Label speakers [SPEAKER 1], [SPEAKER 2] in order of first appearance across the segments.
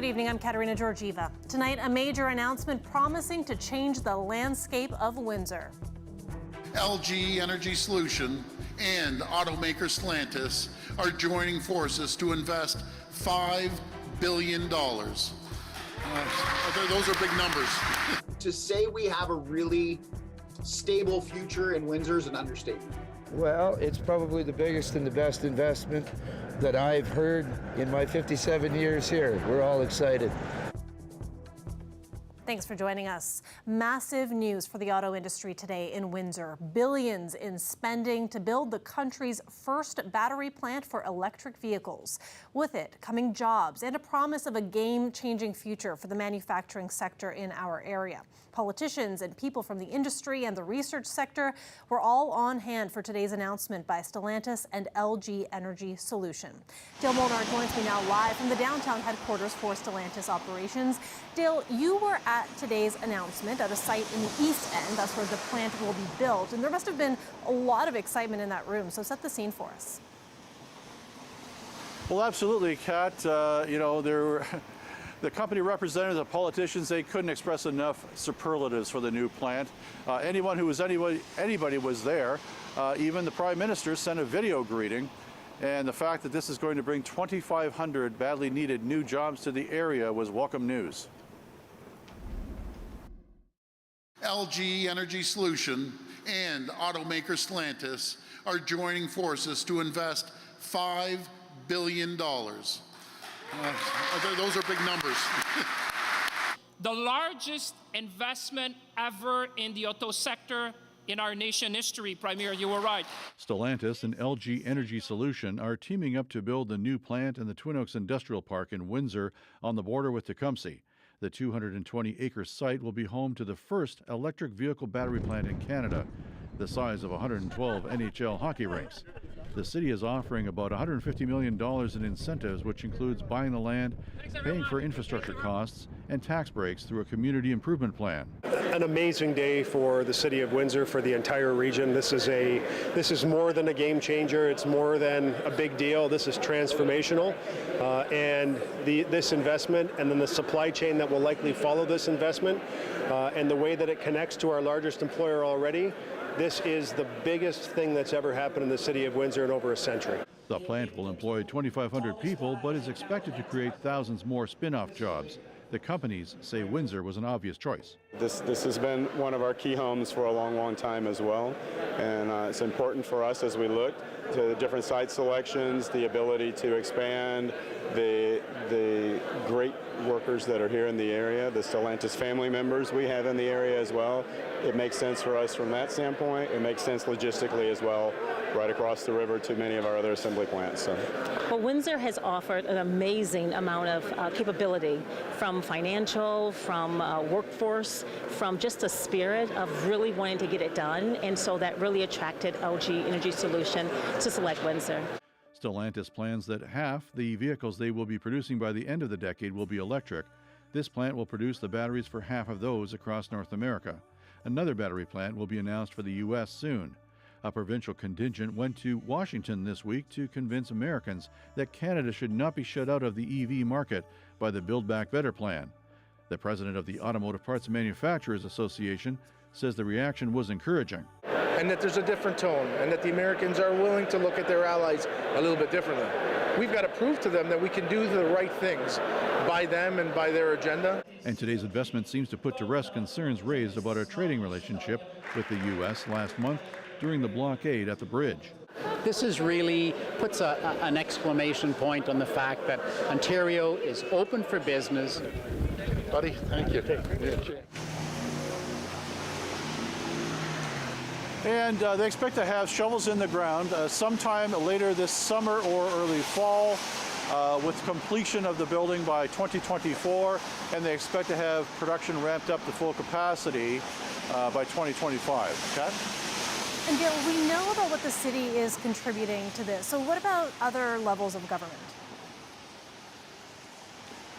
[SPEAKER 1] evening, I'm Katerina Georgieva. Tonight, a major announcement promising to change the landscape of Windsor.
[SPEAKER 2] LG Energy Solution and automaker Stellantis are joining forces to invest $5 billion. Those are big numbers.
[SPEAKER 3] To say we have a really stable future in Windsor is an understatement.
[SPEAKER 4] Well, it's probably the biggest and the best investment that I've heard in my 57 years here. We're all excited.
[SPEAKER 1] Thanks for joining us. Massive news for the auto industry today in Windsor. Billions in spending to build the country's first battery plant for electric vehicles. With it coming jobs and a promise of a game-changing future for the manufacturing sector in our area. Politicians and people from the industry and the research sector were all on hand for today's announcement by Stellantis and LG Energy Solution. Dale Molnar joins me now live from the downtown headquarters for Stellantis operations. Dale, you were at today's announcement at a site in the East End. That's where the plant will be built. And there must have been a lot of excitement in that room. So set the scene for us.
[SPEAKER 5] Well, absolutely, Kat. The company representatives, the politicians, they couldn't express enough superlatives for the new plant. Anyone who was anybody was there. Even the Prime Minister sent a video greeting. And the fact that this is going to bring 2,500 badly needed new jobs to the area was welcome news.
[SPEAKER 2] LG Energy Solution and automaker Stellantis are joining forces to invest $5 billion. Those are big numbers.
[SPEAKER 6] The largest investment ever in the auto sector in our nation history. Premier, you were right.
[SPEAKER 5] Stellantis and LG Energy Solution are teaming up to build the new plant in the Twin Oaks Industrial Park in Windsor on the border with Tecumseh. The 220-acre site will be home to the first electric vehicle battery plant in Canada, the size of 112 NHL hockey rinks. The city is offering about $150 million in incentives, which includes buying the land, paying for infrastructure costs, and tax breaks through a community improvement plan.
[SPEAKER 7] An amazing day for the city of Windsor, for the entire region. This is more than a game changer. It's more than a big deal. This is transformational. This investment and then the supply chain that will likely follow this investment and the way that it connects to our largest employer already, this is the biggest thing that's ever happened in the city of Windsor in over a century.
[SPEAKER 5] The plant will employ 2,500 people, but is expected to create thousands more spin-off jobs. The companies say Windsor was an obvious choice.
[SPEAKER 8] This has been one of our key homes for a long time as well, and it's important for us as we look to the different site selections, the ability to expand, the great workers that are here in the area, the Stellantis family members we have in the area as well. It makes sense for us from that standpoint. It makes sense logistically as well, right across the river to many of our other assembly plants. So.
[SPEAKER 9] Well, Windsor has offered an amazing amount of capability, from financial, from workforce, from just a spirit of really wanting to get it done, and so that really attracted LG Energy Solution to select Windsor.
[SPEAKER 5] Stellantis plans that half the vehicles they will be producing by the end of the decade will be electric. This plant will produce the batteries for half of those across North America. Another battery plant will be announced for the U.S. soon. A provincial contingent went to Washington this week to convince Americans that Canada should not be shut out of the EV market by the Build Back Better plan. The president of the Automotive Parts Manufacturers Association says the reaction was encouraging.
[SPEAKER 10] And that there's a different tone, and that the Americans are willing to look at their allies a little bit differently. We've got to prove to them that we can do the right things by them and by their agenda.
[SPEAKER 5] And today's investment seems to put to rest concerns raised about our trading relationship with the U.S. last month during the blockade at the bridge.
[SPEAKER 11] This is really puts an exclamation point on the fact that Ontario is open for business.
[SPEAKER 10] Buddy, thank you.
[SPEAKER 5] And they expect to have shovels in the ground sometime later this summer or early fall, with completion of the building by 2024, and they expect to have production ramped up to full capacity by 2025. Okay?
[SPEAKER 1] And Dale, we know about what the city is contributing to this. So what about other levels of government?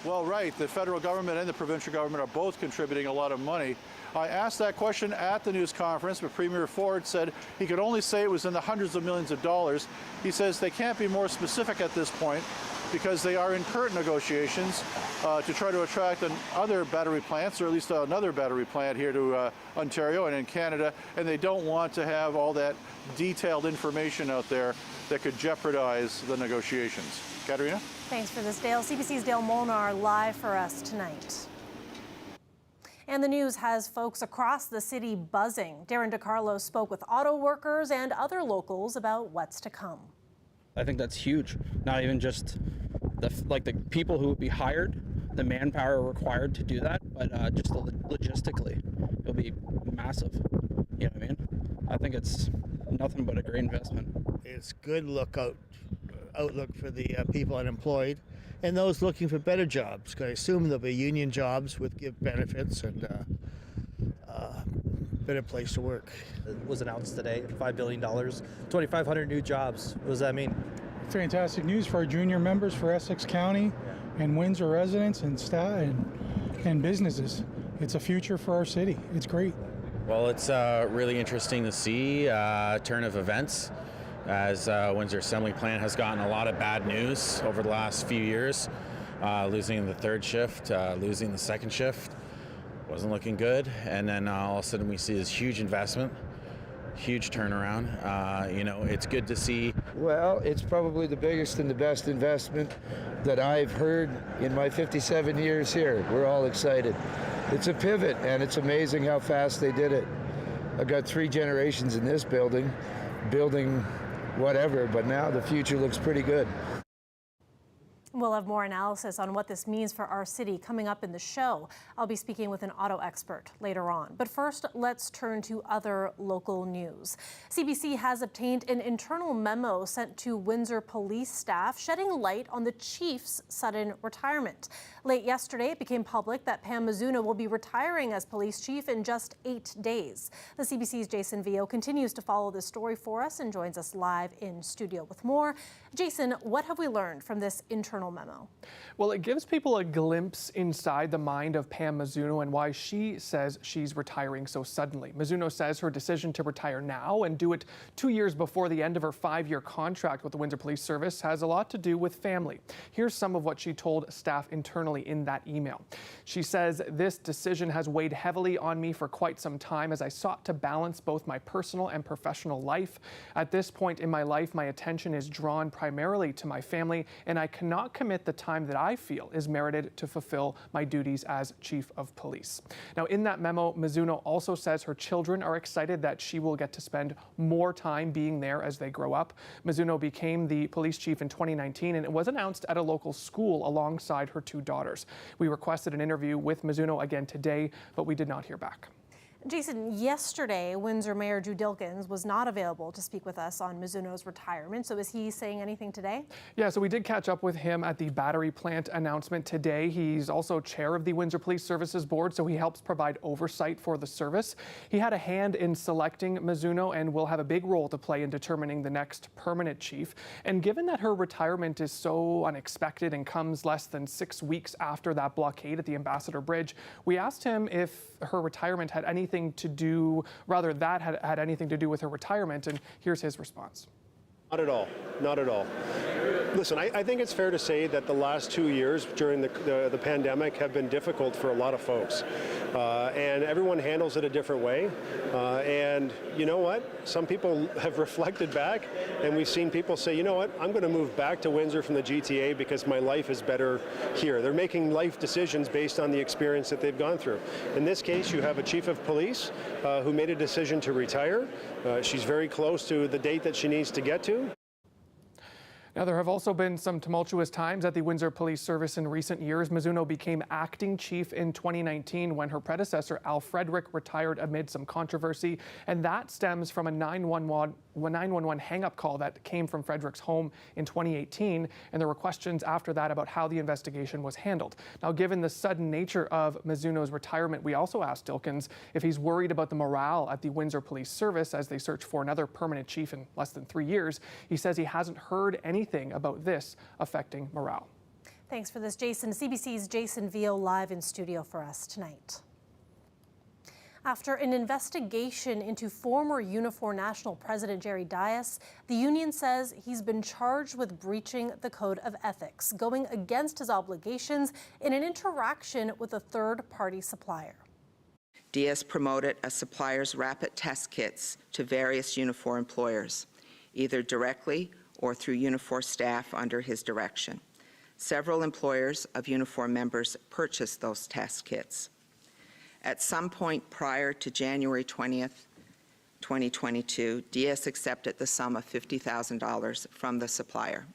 [SPEAKER 5] Well, right. The federal government and the provincial government are both contributing a lot of money. I asked that question at the news conference, but Premier Ford said he could only say it was in the hundreds of millions of dollars. He says they can't be more specific at this point, because they are in current negotiations to try to attract other battery plants, or at least another battery plant here to Ontario and in Canada, and they don't want to have all that detailed information out there that could jeopardize the negotiations. Katerina?
[SPEAKER 1] Thanks for this, Dale. CBC's Dale Molnar live for us tonight. And the news has folks across the city buzzing. Darren DeCarlo spoke with auto workers and other locals about what's to come.
[SPEAKER 12] I think that's huge. Not even just the people who would be hired, the manpower required to do that, but just logistically, it'll be massive. You know what I mean? I think it's nothing but a great investment.
[SPEAKER 13] It's good outlook for the people unemployed and those looking for better jobs. I assume there'll be union jobs with give benefits and better place to work.
[SPEAKER 14] It was announced today, $5 billion, 2,500 new jobs. What does that mean?
[SPEAKER 15] Fantastic news for our junior members, for Essex County and Windsor residents and staff and businesses. It's a future for our city. It's great.
[SPEAKER 16] Well, it's really interesting to see turn of events, as Windsor Assembly Plant has gotten a lot of bad news over the last few years. Losing the third shift, losing the second shift, wasn't looking good. And then all of a sudden we see this huge investment, huge turnaround. It's good to see.
[SPEAKER 4] Well, it's probably the biggest and the best investment that I've heard in my 57 years here. We're all excited. It's a pivot, and it's amazing how fast they did it. I've got 3 generations in this building whatever, but now the future looks pretty good.
[SPEAKER 1] We'll have more analysis on what this means for our city coming up in the show. I'll be speaking with an auto expert later on. But first, let's turn to other local news. CBC has obtained an internal memo sent to Windsor police staff shedding light on the chief's sudden retirement. Late yesterday, it became public that Pam Mizuno will be retiring as police chief in just 8 days. The CBC's Jason Vio continues to follow this story for us and joins us live in studio with more. Jason, what have we learned from this internal memo?
[SPEAKER 17] Well, it gives people a glimpse inside the mind of Pam Mizuno and why she says she's retiring so suddenly. Mizuno says her decision to retire now and do it 2 years before the end of her 5-year contract with the Windsor Police Service has a lot to do with family. Here's some of what she told staff internally in that email. She says, "This decision has weighed heavily on me for quite some time as I sought to balance both my personal and professional life. At this point in my life, my attention is drawn primarily to my family, and I cannot commit the time that I feel is merited to fulfill my duties as chief of police." Now, in that memo, Mizuno also says her children are excited that she will get to spend more time being there as they grow up. Mizuno became the police chief in 2019, and it was announced at a local school alongside her 2 daughters. We requested an interview with Mizuno again today, but we did not hear back.
[SPEAKER 1] Jason, yesterday, Windsor Mayor Drew Dilkens was not available to speak with us on Mizuno's retirement. So is he saying anything today?
[SPEAKER 17] Yeah, so we did catch up with him at the battery plant announcement today. He's also chair of the Windsor Police Services Board, so he helps provide oversight for the service. He had a hand in selecting Mizuno and will have a big role to play in determining the next permanent chief. And given that her retirement is so unexpected and comes less than 6 weeks after that blockade at the Ambassador Bridge, we asked him if her retirement had anything to do, rather that had anything to do with her retirement, and here's his response.
[SPEAKER 7] Not at all. Not at all. Listen, I think it's fair to say that the last 2 years during the pandemic have been difficult for a lot of folks. And everyone handles it a different way. And you know what? Some people have reflected back, and we've seen people say, you know what? I'm going to move back to Windsor from the GTA because my life is better here. They're making life decisions based on the experience that they've gone through. In this case, you have a chief of police who made a decision to retire. She's very close to the date that she needs to get to.
[SPEAKER 17] Now, there have also been some tumultuous times at the Windsor Police Service in recent years. Mizuno became acting chief in 2019 when her predecessor, Al Frederick, retired amid some controversy. And that stems from a 911 hang-up call that came from Frederick's home in 2018. And there were questions after that about how the investigation was handled. Now, given the sudden nature of Mizuno's retirement, we also asked Dilkens if he's worried about the morale at the Windsor Police Service as they search for another permanent chief in less than 3 years. He says he hasn't heard anything about this affecting morale.
[SPEAKER 1] Thanks for this, Jason. CBC's Jason Vio live in studio for us tonight. After an investigation into former Unifor National President Jerry Dias, the union says he's been charged with breaching the code of ethics, going against his obligations in an interaction with a third-party supplier.
[SPEAKER 18] Dias promoted a supplier's rapid test kits to various Unifor employers, either directly or through Unifor staff under his direction. Several employers of Unifor members purchased those test kits. At some point prior to January 20th, 2022, Dias accepted the sum of $50,000 from the supplier.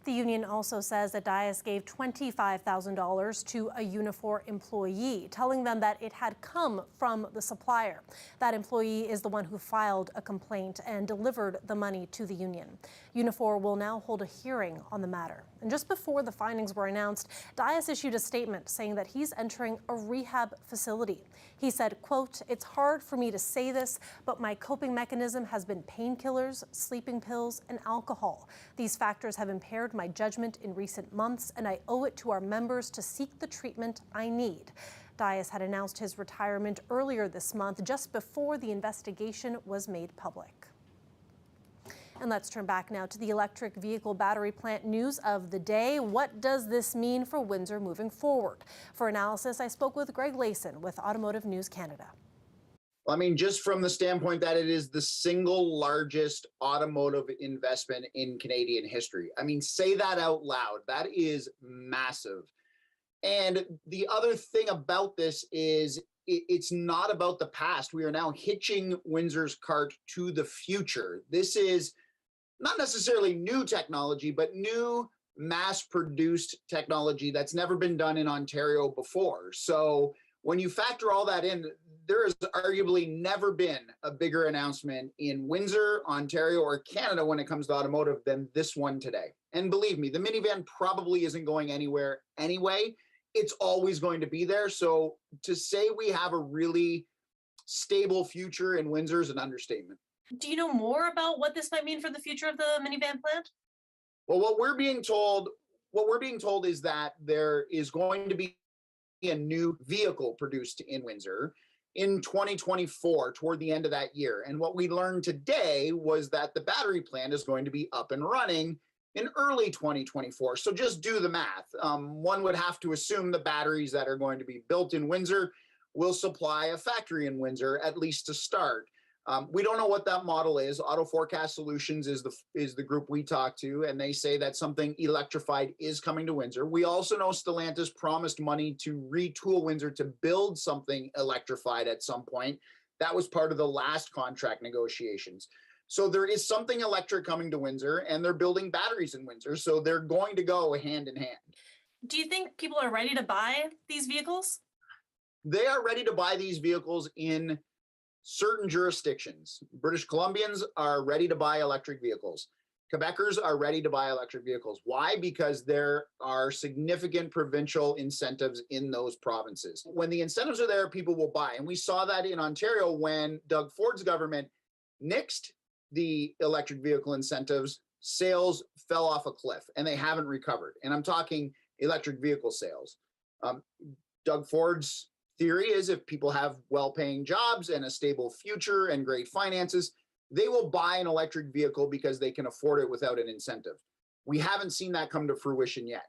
[SPEAKER 1] The union also says that Dias gave $25,000 to a Unifor employee, telling them that it had come from the supplier. That employee is the one who filed a complaint and delivered the money to the union. Unifor will now hold a hearing on the matter. And just before the findings were announced, Dias issued a statement saying that he's entering a rehab facility. He said, quote, "It's hard for me to say this, but my coping mechanism has been painkillers, sleeping pills, and alcohol. These factors have impaired my judgment in recent months, and I owe it to our members to seek the treatment I need." Dias had announced his retirement earlier this month, just before the investigation was made public. And let's turn back now to the electric vehicle battery plant news of the day. What does this mean for Windsor moving forward? For analysis, I spoke with Greg Layson with Automotive News Canada.
[SPEAKER 3] I mean, just from the standpoint that it is the single largest automotive investment in Canadian history. I mean, say that out loud. That is massive. And the other thing about this is it's not about the past. We are now hitching Windsor's cart to the future. This is not necessarily new technology, but new mass-produced technology that's never been done in Ontario before. So when you factor all that in, there has arguably never been a bigger announcement in Windsor, Ontario, or Canada when it comes to automotive than this one today. And believe me, the minivan probably isn't going anywhere anyway. It's always going to be there. So to say we have a really stable future in Windsor is an understatement.
[SPEAKER 1] Do you know more about what this might mean for the future of the minivan plant?
[SPEAKER 3] Well, what we're being told is that there is going to be a new vehicle produced in Windsor in 2024, toward the end of that year. And what we learned today was that the battery plant is going to be up and running in early 2024. So just do the math. One would have to assume the batteries that are going to be built in Windsor will supply a factory in Windsor, at least to start. We don't know what that model is. Auto Forecast Solutions is the group we talk to, and they say that something electrified is coming to Windsor. We also know Stellantis promised money to retool Windsor to build something electrified at some point. That was part of the last contract negotiations. So there is something electric coming to Windsor, and they're building batteries in Windsor, so they're going to go hand in hand.
[SPEAKER 1] Do you think people are ready to buy these vehicles?
[SPEAKER 3] They are ready to buy these vehicles in certain jurisdictions. British Columbians are ready to buy electric vehicles. Quebecers are ready to buy electric vehicles. Why? Because there are significant provincial incentives in those provinces. When the incentives are there, people will buy. And we saw that in Ontario when Doug Ford's government nixed the electric vehicle incentives, sales fell off a cliff and they haven't recovered. And I'm talking electric vehicle sales. Doug Ford's theory is if people have well-paying jobs and a stable future and great finances, they will buy an electric vehicle because they can afford it without an incentive. We haven't seen that come to fruition yet.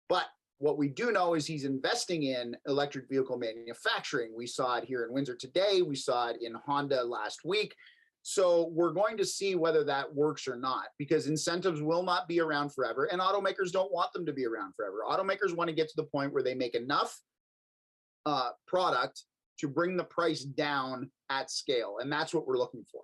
[SPEAKER 3] But what we do know is he's investing in electric vehicle manufacturing. We saw it here in Windsor today. We saw it in Honda last week. So we're going to see whether that works or not, because incentives will not be around forever, and automakers don't want them to be around forever. Automakers want to get to the point where they make enough product to bring the price down at scale, and that's what we're looking for.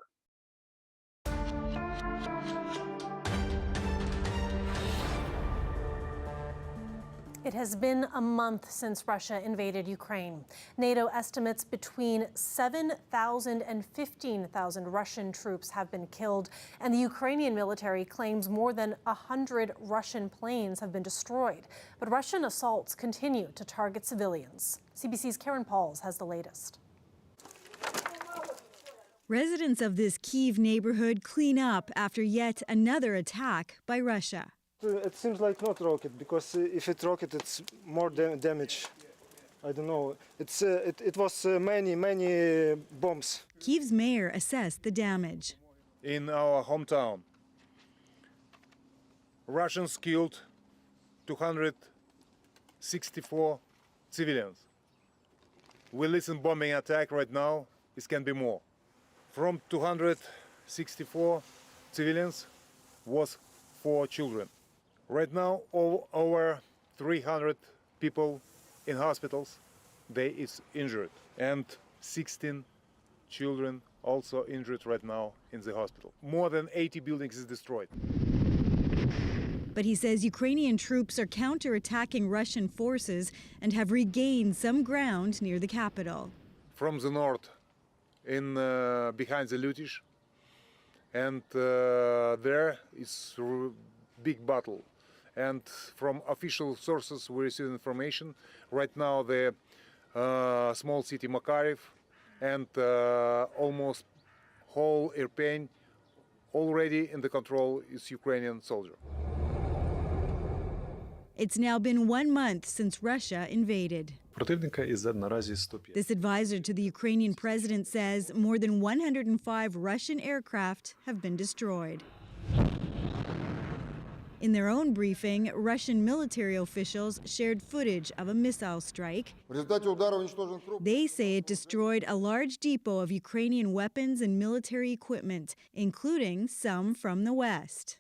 [SPEAKER 1] It has been a month since Russia invaded Ukraine. NATO estimates between 7,000 and 15,000 Russian troops have been killed, and the Ukrainian military claims more than 100 Russian planes have been destroyed. But Russian assaults continue to target civilians. CBC's Karen Pauls has the latest.
[SPEAKER 19] Residents of this Kyiv neighborhood clean up after yet another attack by Russia.
[SPEAKER 20] It seems like not rocket, because if it's rocket, it's more damage. I don't know. It was many bombs.
[SPEAKER 19] Kyiv's mayor assessed the damage.
[SPEAKER 20] In our hometown, Russians killed 264 civilians. We listen bombing attack right now. It can be more. From 264 civilians was 4 children. Right now, over 300 people in hospitals, they is injured, and 16 children also injured right now in the hospital. More than 80 buildings is destroyed.
[SPEAKER 19] But he says Ukrainian troops are counterattacking Russian forces and have regained some ground near the capital.
[SPEAKER 20] From the north, in behind the Lutish, and there is big battle. And from official sources we receive information. Right now the small city Makariv and almost whole Irpin already in the control is Ukrainian soldier.
[SPEAKER 19] It's now been 1 month since Russia invaded. This advisor to the Ukrainian president says more than 105 Russian aircraft have been destroyed. In their own briefing, Russian military officials shared footage of a missile strike. They say it destroyed a large depot of Ukrainian weapons and military equipment, including some from the West.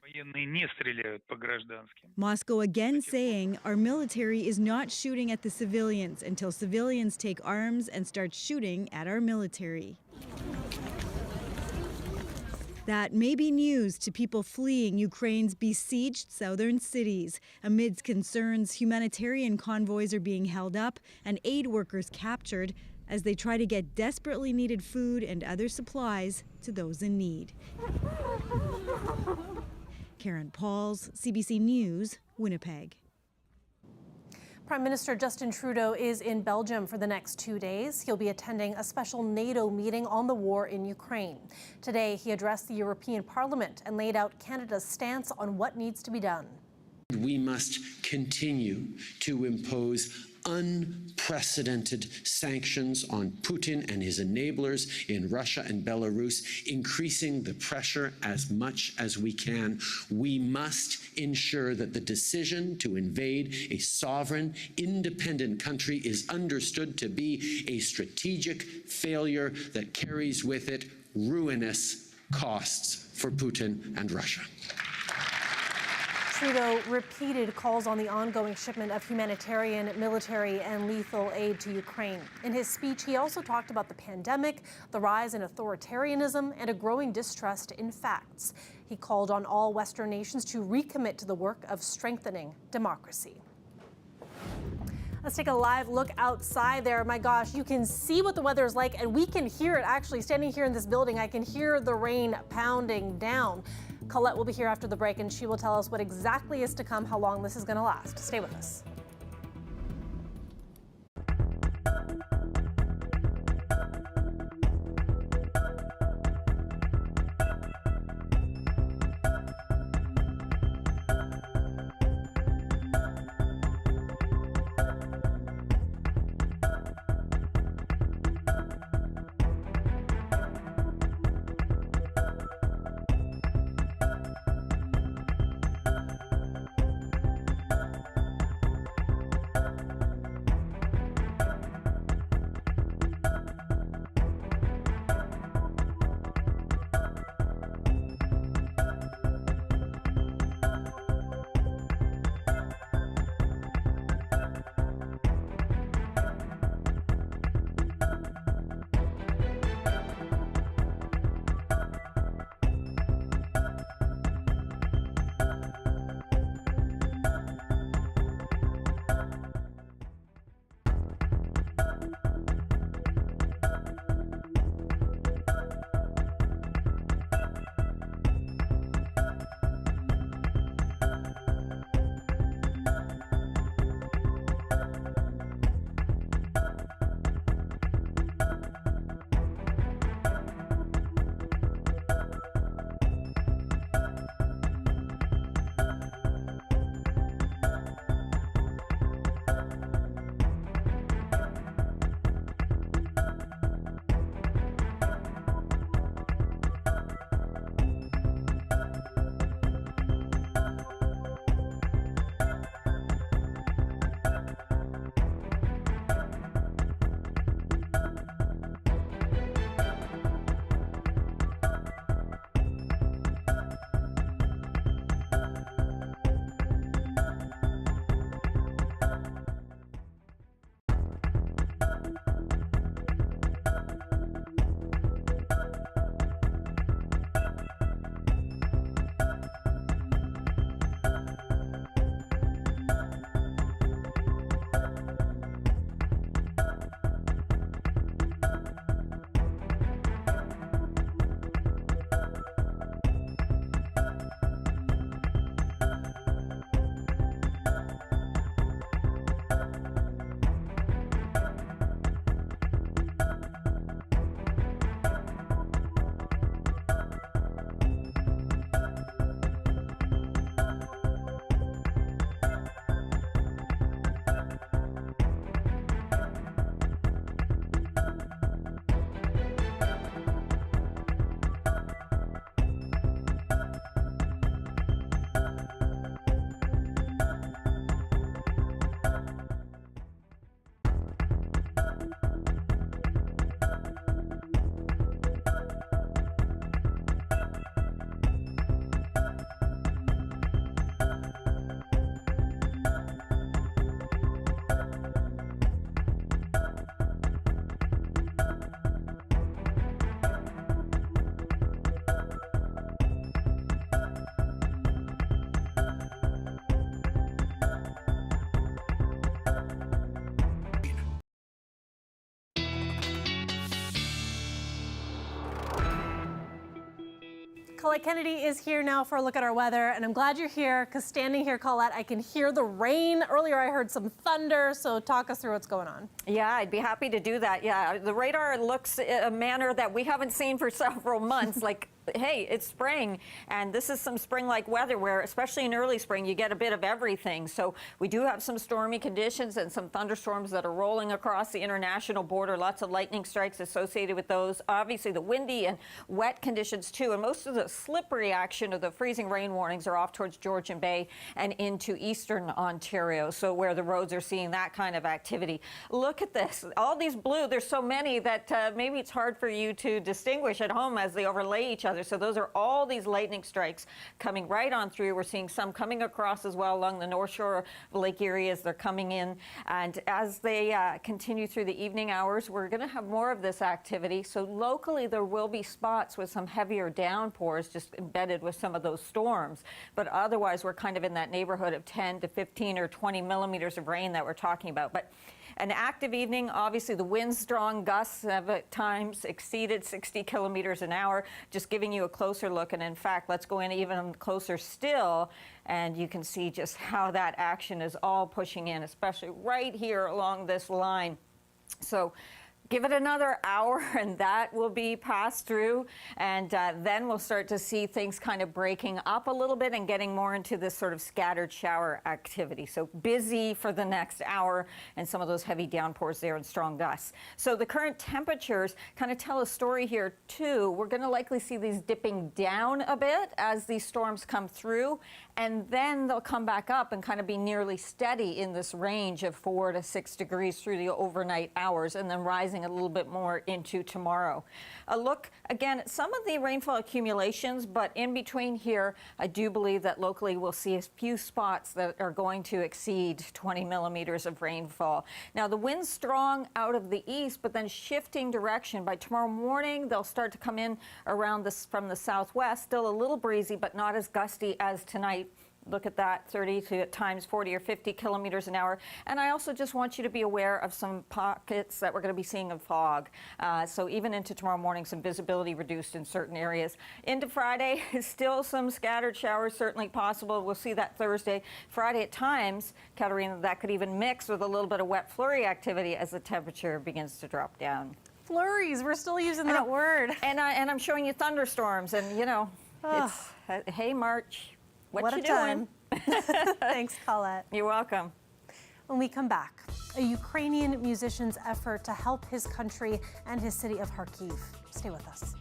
[SPEAKER 19] Moscow again saying our military is not shooting at the civilians until civilians take arms and start shooting at our military. That may be news to people fleeing Ukraine's besieged southern cities. Amidst concerns, humanitarian convoys are being held up and aid workers captured as they try to get desperately needed food and other supplies to those in need. Karen Pauls, CBC News, Winnipeg.
[SPEAKER 1] Prime Minister Justin Trudeau is in Belgium for the next 2 days. He'll be attending a special NATO meeting on the war in Ukraine. Today, he addressed the European Parliament and laid out Canada's stance on what needs to be done.
[SPEAKER 21] We must continue to impose unprecedented sanctions on Putin and his enablers in Russia and Belarus, increasing the pressure as much as we can. We must ensure that the decision to invade a sovereign, independent country is understood to be a strategic failure that carries with it ruinous costs for Putin and Russia.
[SPEAKER 1] Trudeau repeated calls on the ongoing shipment of humanitarian, military, and lethal aid to Ukraine. In his speech, he also talked about the pandemic, the rise in authoritarianism, and a growing distrust in facts. He called on all Western nations to recommit to the work of strengthening democracy. Let's take a live look outside there. My gosh, you can see what the weather is like, and we can hear it actually. Standing here in this building, I can hear the rain pounding down. Colette will be here after the break, and she will tell us what exactly is to come, how long this is going to last. Stay with us. Colette Kennedy is here now for a look at our weather, and I'm glad you're here because standing here, Colette, I can hear the rain. Earlier I heard some thunder, so talk us through what's going on.
[SPEAKER 2] Yeah, I'd be happy to do that. Yeah, the radar looks a manner that we haven't seen for several months, like, hey, it's spring, and this is some spring-like weather where, especially in early spring, you get a bit of everything. So we do have some stormy conditions and some thunderstorms that are rolling across the international border, lots of lightning strikes associated with those. Obviously, the windy and wet conditions, too, and most of the slippery action of the freezing rain warnings are off towards Georgian Bay and into eastern Ontario, so where the roads are seeing that kind of activity. Look at this. All these blue, there's so many that maybe it's hard for you to distinguish at home as they overlay each other. So those are all these lightning strikes coming right on through. We're seeing some coming across as well along the north shore of Lake Erie as they're coming in. And as they continue through the evening hours, we're going to have more of this activity. So locally, there will be spots with some heavier downpours just embedded with some of those storms. But otherwise, we're kind of in that neighborhood of 10 to 15 or 20 millimeters of rain that we're talking about. But an active evening, obviously the wind strong gusts have at times exceeded 60 kilometers an hour, just giving you a closer look. And in fact, let's go in even closer still, and you can see just how that action is all pushing in, especially right here along this line. So give it another hour and that will be passed through, and then we'll start to see things kind of breaking up a little bit and getting more into this sort of scattered shower activity. So busy for the next hour and some of those heavy downpours there and strong gusts. So the current temperatures kind of tell a story here too. We're going to likely see these dipping down a bit as these storms come through, and then they'll come back up and kind of be nearly steady in this range of 4 to 6 degrees through the overnight hours, and then rising a little bit more into tomorrow. A look again at some of the rainfall accumulations, but in between here, I do believe that locally we'll see a few spots that are going to exceed 20 millimeters of rainfall. Now the wind's strong out of the east, but then shifting direction. By tomorrow morning, they'll start to come in around this from the southwest, still a little breezy, but not as gusty as tonight. Look at that, 30 to at times 40 or 50 kilometers an hour. And I also just want you to be aware of some pockets that we're going to be seeing of fog. So even into tomorrow morning, some visibility reduced in certain areas. Into Friday, still some scattered showers certainly possible. We'll see that Thursday. Friday at times, Katerina, that could even mix with a little bit of wet flurry activity as the temperature begins to drop down.
[SPEAKER 1] Flurries, we're still using that word.
[SPEAKER 2] And I'm showing you thunderstorms, and you know, it's, hey, March. What
[SPEAKER 1] a
[SPEAKER 2] you
[SPEAKER 1] time. Thanks, Colette.
[SPEAKER 2] You're welcome.
[SPEAKER 1] When we come back, a Ukrainian musician's effort to help his country and his city of Kharkiv. Stay with us.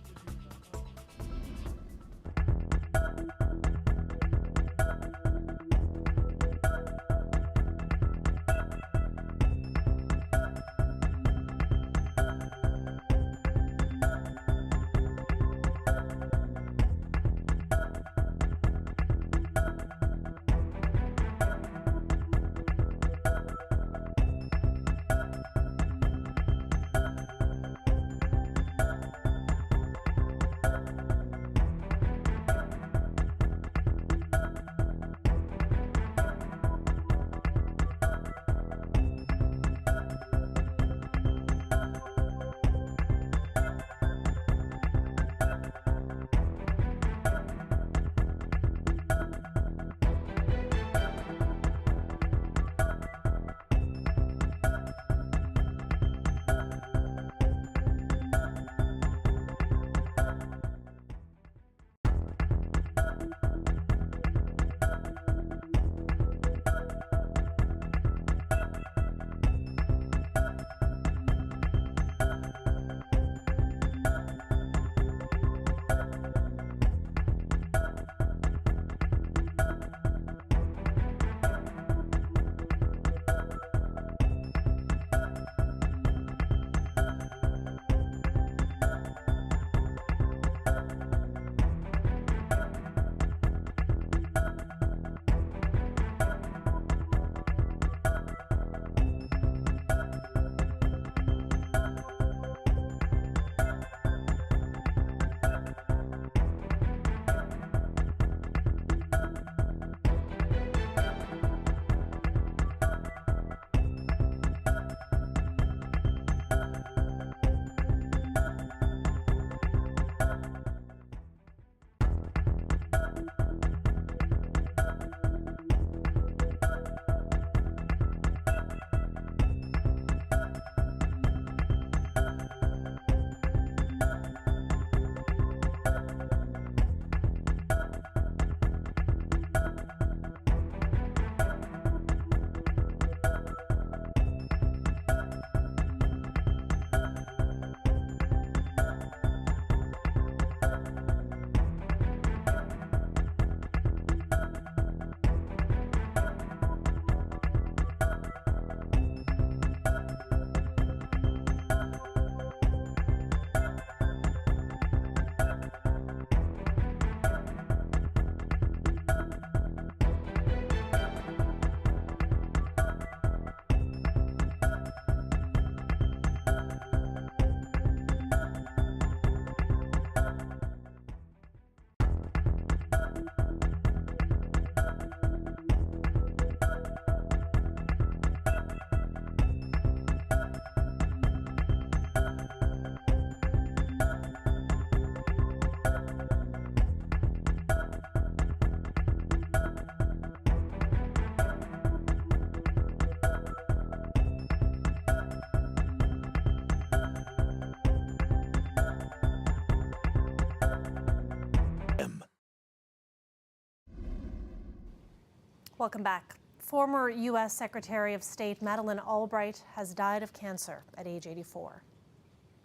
[SPEAKER 1] Welcome back. Former U.S. Secretary of State Madeleine Albright has died of cancer at age 84.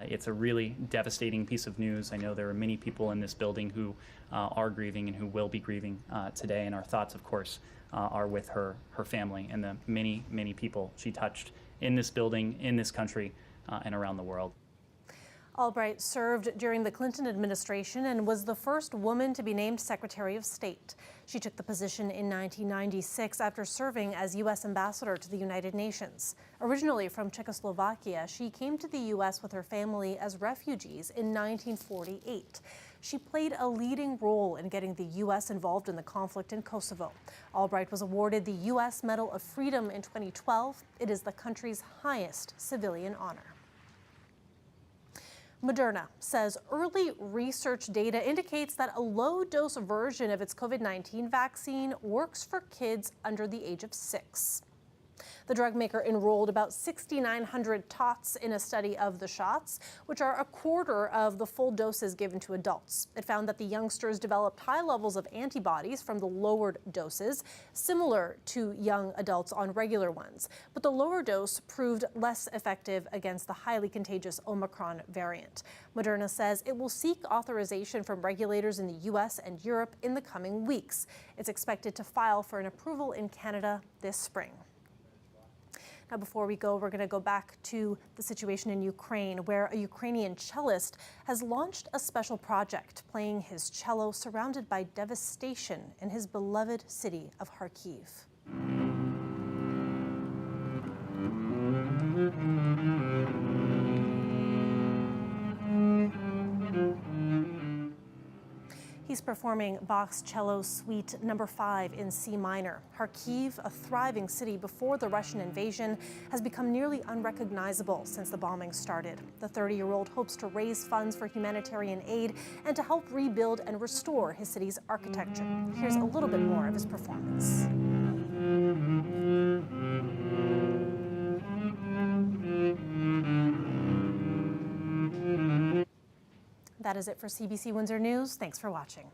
[SPEAKER 6] It's a really devastating piece of news. I know there are many people in this building who are grieving and who will be grieving today, and our thoughts, of course, are with her family and the many, many people she touched in this building, in this country, and around the world.
[SPEAKER 1] Albright served during the Clinton administration and was the first woman to be named Secretary of State. She took the position in 1996 after serving as U.S. Ambassador to the United Nations. Originally from Czechoslovakia, she came to the U.S. with her family as refugees in 1948. She played a leading role in getting the U.S. involved in the conflict in Kosovo. Albright was awarded the U.S. Medal of Freedom in 2012. It is the country's highest civilian honor. Moderna says early research data indicates that a low-dose version of its COVID-19 vaccine works for kids under the age of 6. The drug maker enrolled about 6,900 tots in a study of the shots, which are a quarter of the full doses given to adults. It found that the youngsters developed high levels of antibodies from the lowered doses, similar to young adults on regular ones. But the lower dose proved less effective against the highly contagious Omicron variant. Moderna says it will seek authorization from regulators in the U.S. and Europe in the coming weeks. It's expected to file for an approval in Canada this spring. Now, before we go, we're going to go back to the situation in Ukraine, where a Ukrainian cellist has launched a special project playing his cello surrounded by devastation in his beloved city of Kharkiv. He's performing Bach's Cello Suite No. 5 in C minor. Kharkiv, a thriving city before the Russian invasion, has become nearly unrecognizable since the bombing started. The 30-year-old hopes to raise funds for humanitarian aid and to help rebuild and restore his city's architecture. Here's a little bit more of his performance. That is it for CBC Windsor News. Thanks for watching.